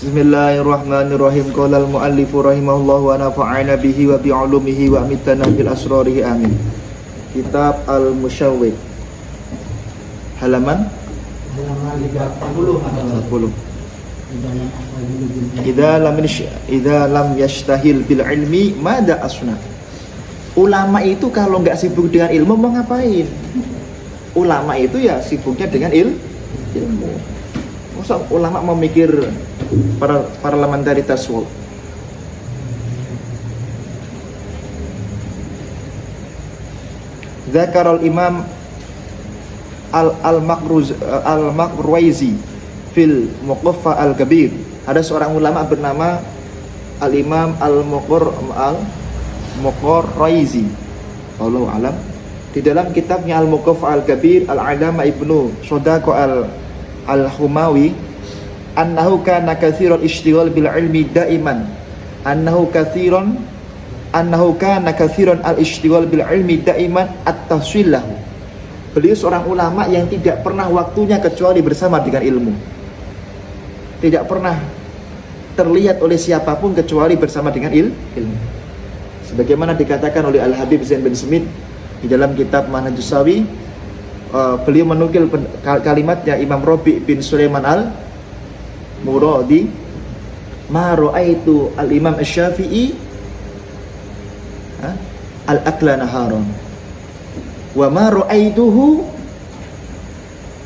Bismillahirrahmanirrahim. Qala al-muallifu rahimahullah wa nafa'ana bihi wa bi'ulumihi wa amitana bil asrarihi amin. Kitab Al-Musyawwid, halaman 40. Idza lam yashtahil bil ilmi mada asna. Ulama itu kalau nggak sibuk dengan ilmu mau ngapain? Ulama itu ya sibuknya dengan ilmu. Masa ulama mau mikir parlamentaritas world? Zakar al-Imam al-Maqruzi fil Muqaffa al-Kabir. Ada seorang ulama bernama al-Imam al-Muqarraizi, Allahu alam. Di dalam kitabnya Al-Muqaffa al-Kabir, Al-Alama Ibnu Sodaqo al-Humawi, annahu kana katsiran ishtighal bil ilmi daiman, annahu kana katsiran al-ishtighal bil ilmi daiman at-tahsil lahu. Beliau seorang ulama yang tidak pernah waktunya kecuali bersama dengan ilmu. Tidak pernah terlihat oleh siapapun kecuali bersama dengan ilmu. Sebagaimana dikatakan oleh Al-Habib Zain bin Smith di dalam kitab Manhajus Sawi, beliau menukil kalimatnya Imam Rabi' bin Sulaiman al-Muradi, ma ra'aitu al-Imam Asy-Syafi'i al-akla naharon wa ma ra'aituhu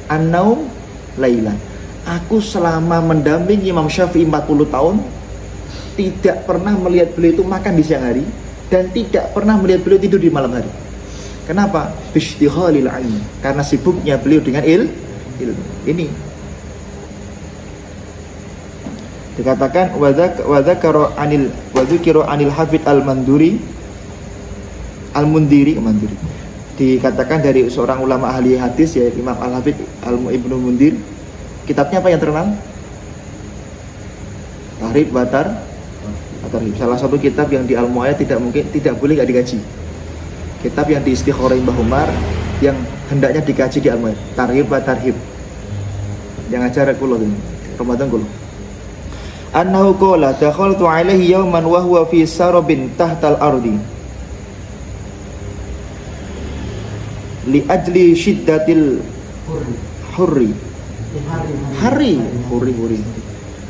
an-naum lailan. Aku selama mendampingi Imam Syafi'i 40 tahun tidak pernah melihat beliau itu makan di siang hari dan tidak pernah melihat beliau tidur di malam hari. Kenapa? Bishtighalil ilm, karena sibuknya beliau dengan ilmu. Ini dikatakan wa dzakara anil Hafidz al-Mundiri, dikatakan dari seorang ulama ahli hadis, ya Imam Al-Hafidz Ibnu Mundir. Kitabnya apa yang terkenal? Tahrib wa Tarhib. Salah satu kitab yang di Al-Mu'ayyad tidak boleh gak dikaji. Kitab yang di Istikharah Mbah Umar yang hendaknya dikaji di Al-Mu'ayyad, Tarhib wa Tarhib. Yang acara kula ini, Ramadan kula. Annahu qala dakhaltu alaihi yawman wa huwa fi sarabin tahtal ardi li ajli shiddatil hurri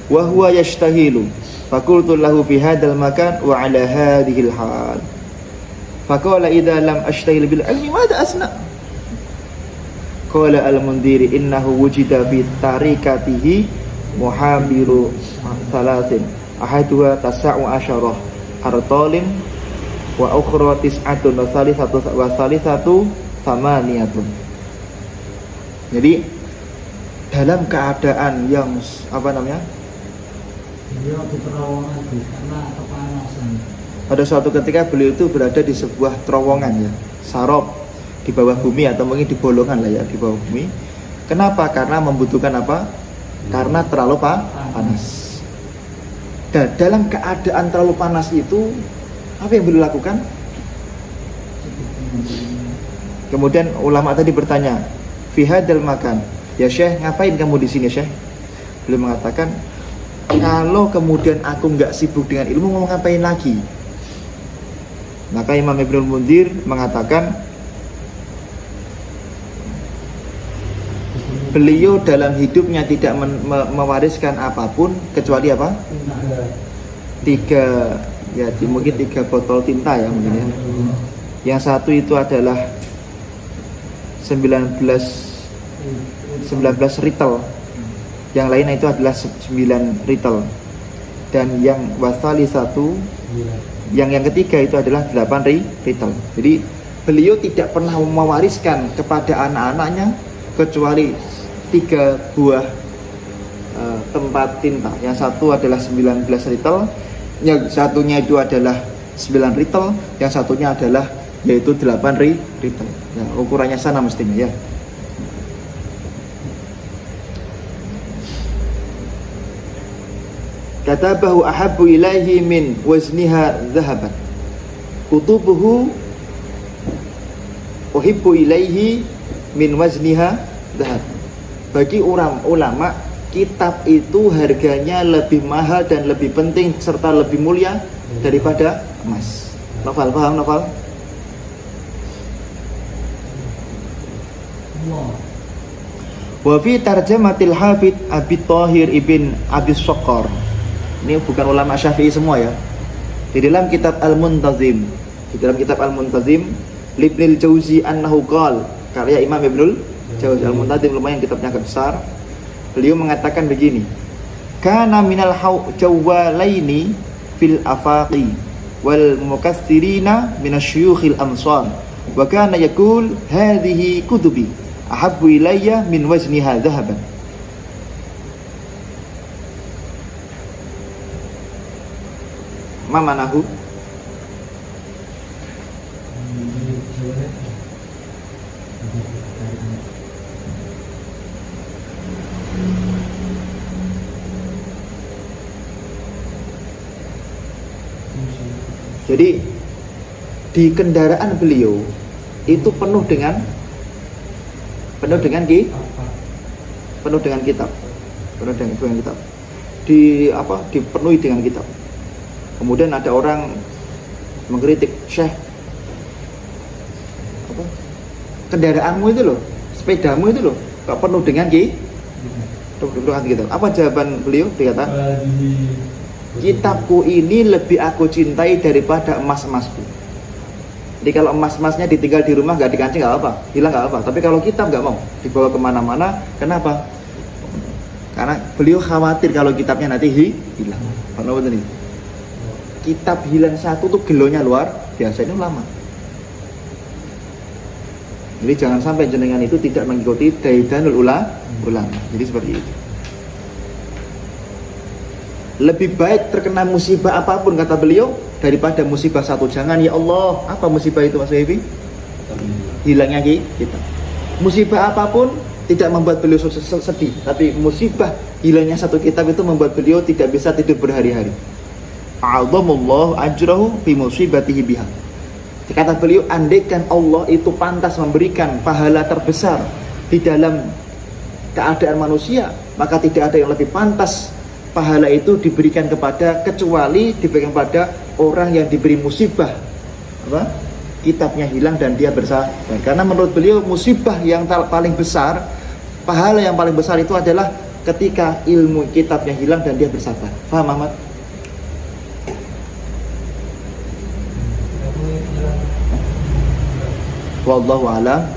wa huwa yashtahilu faqultu lahu fi hadzal makan wa ala hadhihi al-hal faqala idza lam ashtahil bil ilmi madha asna. Qala al-Mundiri innahu wujida fi tarikatihi muhabiru thalathin ahaduha tasa'u asyarah artalin wa ukhra tis'atun wa thalithatu thamaniyatun. Jadi dalam keadaan yang pada suatu ketika beliau itu berada di sebuah terowongan, ya, sarop, di bawah bumi atau mungkin di bolongan lah, ya, di bawah bumi. Kenapa? Karena membutuhkan apa? Karena terlalu panas. Dan dalam keadaan terlalu panas itu apa yang beliau lakukan? Kemudian ulama tadi bertanya, fi hadzal makan, ya Syekh, ngapain kamu di sini, Syekh? Beliau mengatakan, kalau kemudian aku nggak sibuk dengan ilmu, mau ngapain lagi? Maka Imam Ibnu Mundir mengatakan, beliau dalam hidupnya tidak mewariskan apapun kecuali apa? Mungkin tiga botol tinta, ya, mungkin, ya. Yang satu itu adalah 19 ritel. Yang lain itu adalah 9 ritel. Dan yang wasali satu, yang ketiga itu adalah 8 ritel. Jadi beliau tidak pernah mewariskan kepada anak-anaknya kecuali 3 buah tempat tinta. Yang satu adalah 19 ritel, yang satunya itu adalah 9 ritel, yang satunya adalah yaitu 8 ritel. Ya, ukurannya sana mestinya, ya. Katabahu ahabbu ilaihi min wazniha dhahaban. Kutubuhu uhibbu ilaihi min wazniha dhahab. Bagi ulama, kitab itu harganya lebih mahal dan lebih penting serta lebih mulia daripada emas. Novel, paham Novel? Wa fi tarjamatil Hafidz Abi Thahir ibn Abi Soqor. Ini bukan ulama Syafi'i semua ya. Di dalam kitab Al-Muntazim, Ibnul Jauzi annahu qala, karya Imam Ibnul Jauzi Al-Muntazim, lumayan kitabnya agak besar. Beliau mengatakan begini, kana minal jawalaini fil afaqi wal mukaththirina minasyuyukhil amsar wa kana yaqul hadhihi kutubi ahabbu ilayya min wazniha dhahaban. Ma manahu? Jadi di kendaraan beliau itu penuh dengan kitab. Dipenuhi dengan kitab. Kemudian ada orang mengkritik, Syekh, kendaraanmu itu loh, sepedamu itu loh, gak penuh dengan kitab. Apa jawaban beliau? Dia kata, kitabku ini lebih aku cintai daripada emas-emasku. Jadi kalau emas-emasnya ditinggal di rumah gak dikancing gak apa, hilang gak apa. Tapi kalau kitab gak mau dibawa kemana-mana. Kenapa? Karena beliau khawatir kalau kitabnya nanti hilang. Karena betul nih, kitab hilang satu tuh gelonya luar biasa, ini lama. Jadi jangan sampai jenengan itu tidak mengikuti daidanul ulama. Jadi seperti itu. Lebih baik terkena musibah apapun, kata beliau, daripada musibah satu. Jangan, ya Allah, apa musibah itu Mas Ebi? Hilangnya kitab. Musibah apapun tidak membuat beliau sedih, tapi musibah hilangnya satu kitab itu membuat beliau tidak bisa tidur berhari-hari. A'adhamullahu ajrahu fi musibatihi biha. Kata beliau, andaikan Allah itu pantas memberikan pahala terbesar di dalam keadaan manusia, maka tidak ada yang lebih pantas pahala itu diberikan diberikan kepada orang yang diberi musibah kitabnya hilang dan dia bersabar. Karena menurut beliau musibah yang paling besar, pahala yang paling besar itu adalah ketika ilmu kitabnya hilang dan dia bersabar. Paham Ahmad? Wallahu a'lam.